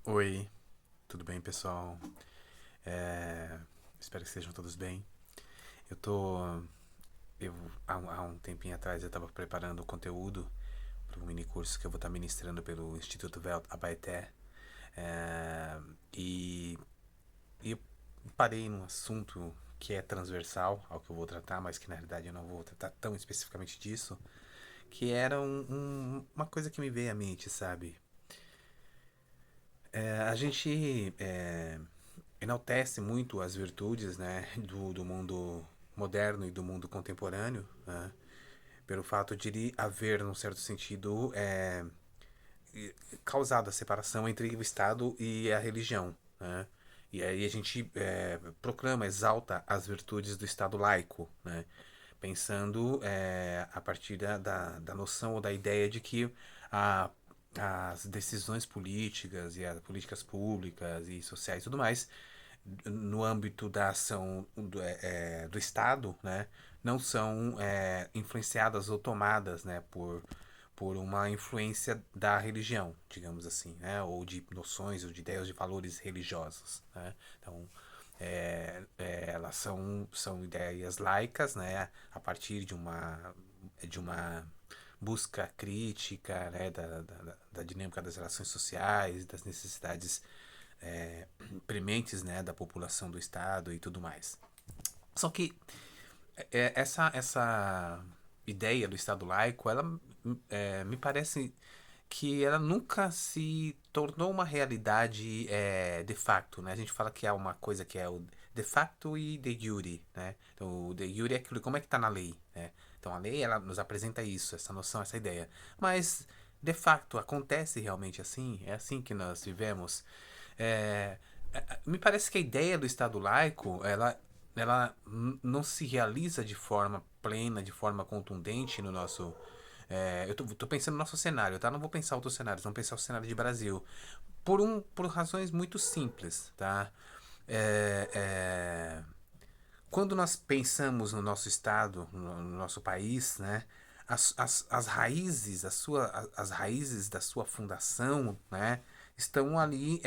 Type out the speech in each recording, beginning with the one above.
Oi, tudo bem, pessoal? É, Espero que estejam todos bem. Eu tô. Há um tempinho atrás eu estava preparando o conteúdo para um mini curso que eu vou estar ministrando pelo Instituto Velt Abaeté. É, e, e eu parei num assunto que é transversal ao que eu vou tratar, mas que na realidade eu não vou tratar tão especificamente disso, que era uma coisa que me veio à mente, sabe? A gente enaltece muito as virtudes, né, do mundo moderno e do mundo contemporâneo, né, pelo fato de ele haver, num certo sentido, causado a separação entre o Estado e a religião. Né? E aí a gente proclama, exalta as virtudes do Estado laico, né? Pensando a partir da noção ou da ideia de que a, as decisões políticas e as políticas públicas e sociais e tudo mais no âmbito da ação do Estado, né, não são influenciadas ou tomadas, né, por uma influência da religião, digamos assim, né, ou de noções ou de ideias de valores religiosos, né. Então, elas são ideias laicas, né, a partir de uma busca crítica, né, da dinâmica das relações sociais, das necessidades prementes, né, da população do estado e tudo mais. Só que essa ideia do Estado laico, ela me parece que ela nunca se tornou uma realidade de facto, né? A gente fala que é uma coisa que é o de facto e de jure, né? Então, o de jure é aquilo, como é que está na lei, né? Então, a lei, ela nos apresenta isso, essa noção, essa ideia. Mas, de facto, acontece realmente assim? É assim que nós vivemos? É, Me parece que a ideia do Estado laico, ela não se realiza de forma plena, de forma contundente no nosso. Eu tô pensando no nosso cenário, tá? Não vou pensar outros cenários, vamos pensar o cenário de Brasil. Por razões muito simples, tá? É, é, Quando nós pensamos no nosso estado, no nosso país, né? As raízes, as raízes da sua fundação, né? Estão ali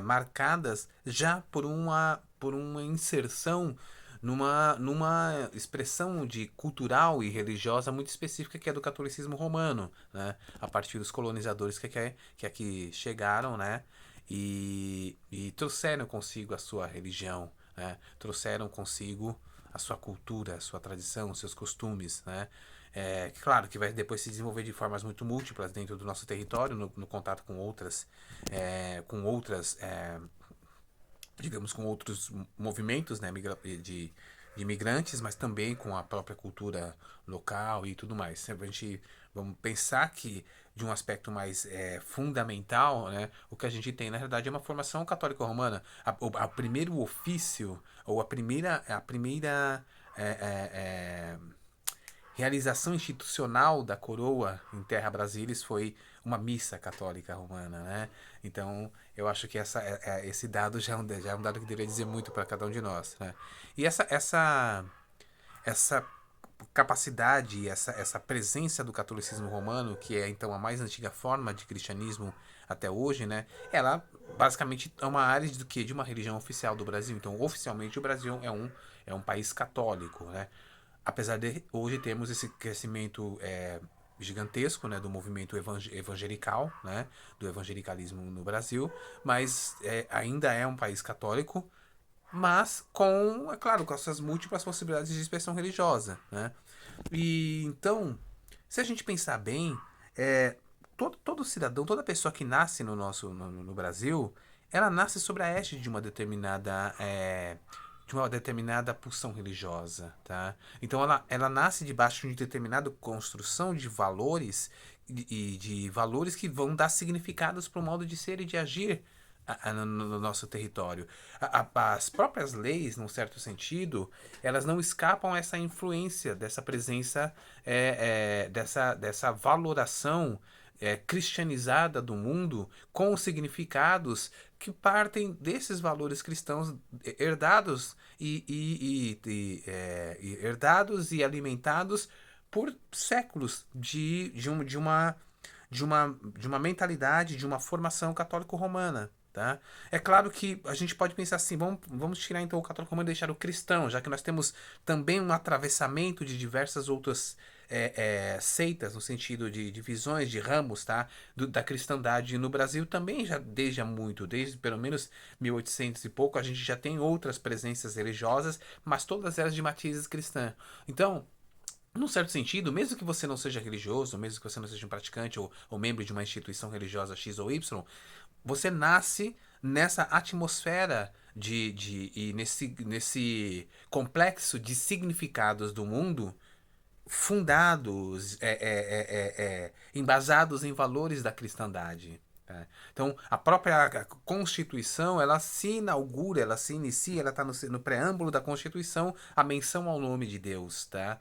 marcadas já por uma inserção numa expressão de cultural e religiosa muito específica que é do catolicismo romano, né? A partir dos colonizadores que aqui chegaram, né? E trouxeram consigo a sua religião, né? Trouxeram consigo a sua cultura, a sua tradição, os seus costumes, né? Claro que vai depois se desenvolver de formas muito múltiplas dentro do nosso território, no contato com outras, digamos, com outros movimentos, né, de imigrantes, mas também com a própria cultura local e tudo mais. A gente vamos pensar que de um aspecto mais fundamental, né, o que a gente tem na realidade é uma formação católica romana. O primeiro ofício ou a primeira é, é, é, realização institucional da coroa em Terra Brasilis foi uma missa católica romana, né? Então, eu acho que esse dado já é um dado que deveria dizer muito para cada um de nós, né? E essa capacidade, essa presença do catolicismo romano, que é então a mais antiga forma de cristianismo até hoje, né? Ela basicamente é uma área do que de uma religião oficial do Brasil. Então, oficialmente o Brasil é um país católico, né? Apesar de hoje termos esse crescimento gigantesco, né, do movimento evangelical, né, do evangelicalismo no Brasil, mas ainda é um país católico, mas é claro, com essas múltiplas possibilidades de expressão religiosa, né? E então, se a gente pensar bem, todo cidadão, toda pessoa que nasce no Brasil, ela nasce sobre a égide de uma determinada pulsão religiosa, tá? Então ela nasce debaixo de determinada construção de valores e de valores que vão dar significados para o modo de ser e de agir no nosso território. As próprias leis, num certo sentido, elas não escapam a essa influência dessa presença, dessa valoração cristianizada do mundo com significados que partem desses valores cristãos herdados e herdados e alimentados por séculos de uma mentalidade, de uma formação católico-romana. Tá? É claro que a gente pode pensar assim, vamos tirar então o católico romano e deixar o cristão, já que nós temos também um atravessamento de diversas outras seitas, no sentido de divisões, de ramos, tá? Da cristandade no Brasil também já desde há muito, desde pelo menos 1800 e pouco, a gente já tem outras presenças religiosas, mas todas elas de matizes cristãs. Então, num certo sentido, mesmo que você não seja religioso, mesmo que você não seja um praticante ou membro de uma instituição religiosa X ou Y, você nasce nessa atmosfera e nesse complexo de significados do mundo fundados, embasados em valores da cristandade. Tá? Então, a própria Constituição, ela se inaugura, ela se inicia, ela está no preâmbulo da Constituição, a menção ao nome de Deus, tá?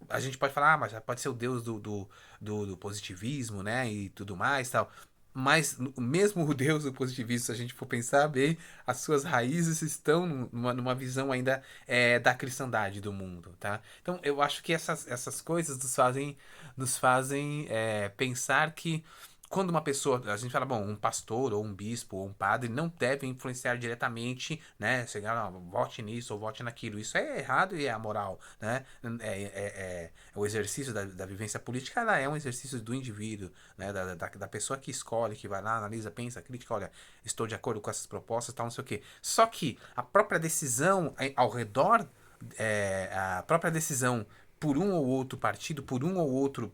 A gente pode falar, mas pode ser o Deus do positivismo, né? E tudo mais, tal. Mas mesmo o Deus do positivismo, se a gente for pensar bem, as suas raízes estão numa visão ainda da cristandade do mundo, tá? Então eu acho que essas coisas nos fazem pensar que quando uma pessoa, a gente fala, bom, um pastor ou um bispo ou um padre não deve influenciar diretamente, né? Chegar, não, vote nisso ou vote naquilo. Isso é errado e é amoral, né? O exercício da vivência política, ela é um exercício do indivíduo, né? Da pessoa que escolhe, que vai lá, analisa, pensa, crítica, olha, estou de acordo com essas propostas, tal, não sei o quê. Só que a própria decisão ao redor, a própria decisão por um ou outro partido, por um ou outro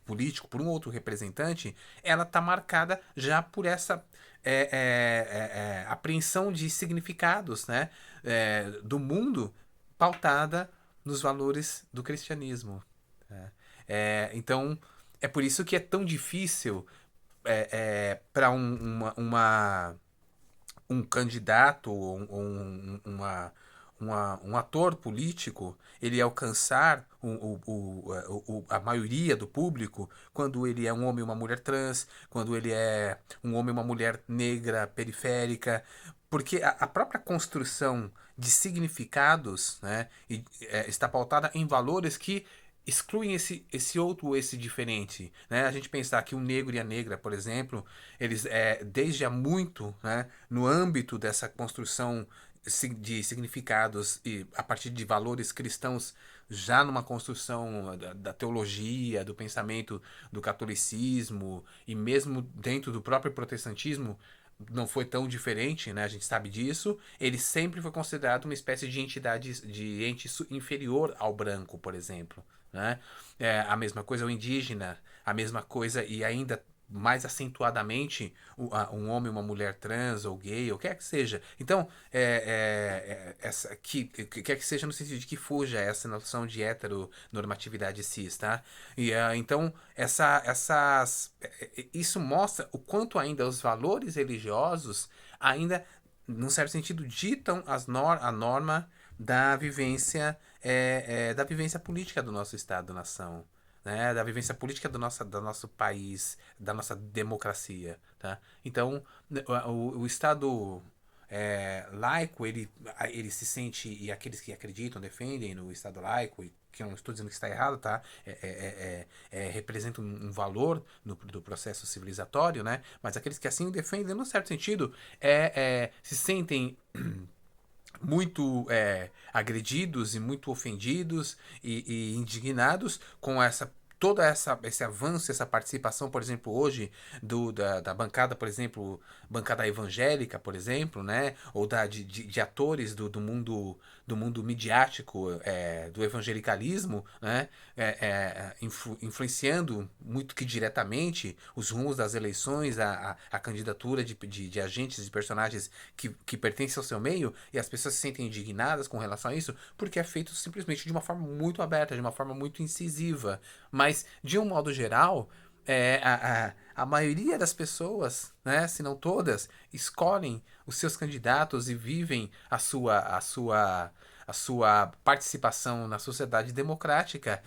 político, por um outro representante, ela está marcada já por essa apreensão de significados, né, do mundo pautada nos valores do cristianismo. Né? Então, é por isso que é tão difícil para um candidato ou um ator político ele alcançar a maioria do público quando ele é um homem ou uma mulher trans, quando ele é um homem ou uma mulher negra, periférica, porque a própria construção de significados, né, está pautada em valores que excluem esse outro, esse diferente, né? A gente pensar que o negro e a negra, por exemplo, eles desde há muito, né, no âmbito dessa construção de significados e a partir de valores cristãos já numa construção da teologia, do pensamento do catolicismo e mesmo dentro do próprio protestantismo não foi tão diferente, né? A gente sabe disso. Ele sempre foi considerado uma espécie de entidade, de ente inferior ao branco, por exemplo, né? A mesma coisa o indígena, a mesma coisa e ainda mais acentuadamente um homem, uma mulher trans ou gay, ou quer que seja. Então, quer que seja no sentido de que fuja essa noção de heteronormatividade cis, tá? Então, isso mostra o quanto ainda os valores religiosos ainda, num certo sentido, ditam a norma da vivência política do nosso Estado-nação, né, da vivência política do nosso país, da nossa democracia, tá? Então, o Estado laico, ele se sente, e aqueles que acreditam, defendem no Estado laico, e que eu não estou dizendo que está errado, tá? Representa um valor do processo civilizatório, né? Mas aqueles que assim o defendem, num certo sentido, se sentem muito agredidos e muito ofendidos e indignados com esse avanço, essa participação, por exemplo, hoje da bancada, por exemplo, bancada evangélica, por exemplo, né, ou de atores do mundo midiático, do evangelicalismo, né, influenciando muito que diretamente os rumos das eleições, a candidatura de agentes, de personagens que pertencem ao seu meio, e as pessoas se sentem indignadas com relação a isso, porque é feito simplesmente de uma forma muito aberta, de uma forma muito incisiva. Mas, de um modo geral, a maioria das pessoas, né, se não todas, escolhem os seus candidatos e vivem a sua participação na sociedade democrática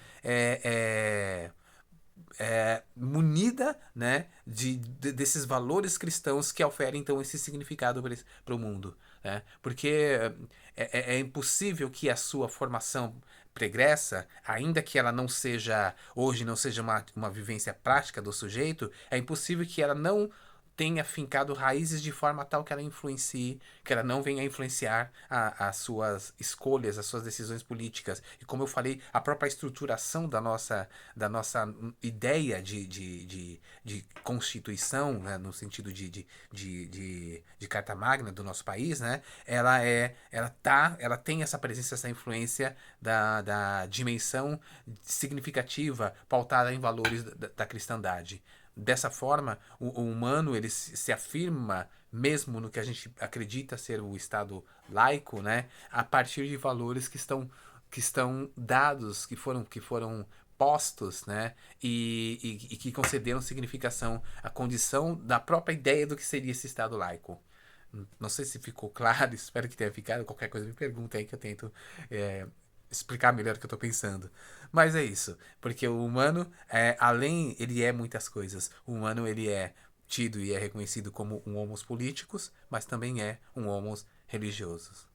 munida, né, desses valores cristãos que oferem então esse significado para o mundo, né? Porque é impossível que a sua formação pregressa, ainda que ela não seja hoje não seja uma vivência prática do sujeito, é impossível que ela não tenha fincado raízes de forma tal que ela influencie, que ela não venha influenciar as suas escolhas, as suas decisões políticas. E como eu falei, a própria estruturação da nossa ideia de constituição, né, no sentido de Carta Magna do nosso país, né, ela tem essa presença, essa influência da dimensão significativa pautada em valores da cristandade. Dessa forma, o humano ele se afirma mesmo no que a gente acredita ser o Estado laico, né, a partir de valores que estão dados, que foram postos, né, e que concederam significação à condição da própria ideia do que seria esse Estado laico. Não sei se ficou claro, espero que tenha ficado. Qualquer coisa me pergunta aí que eu tento é, explicar melhor o que eu tô pensando. Mas é isso, porque o humano, além, ele é muitas coisas. O humano, ele é tido e é reconhecido como um homos políticos, mas também é um homos religioso.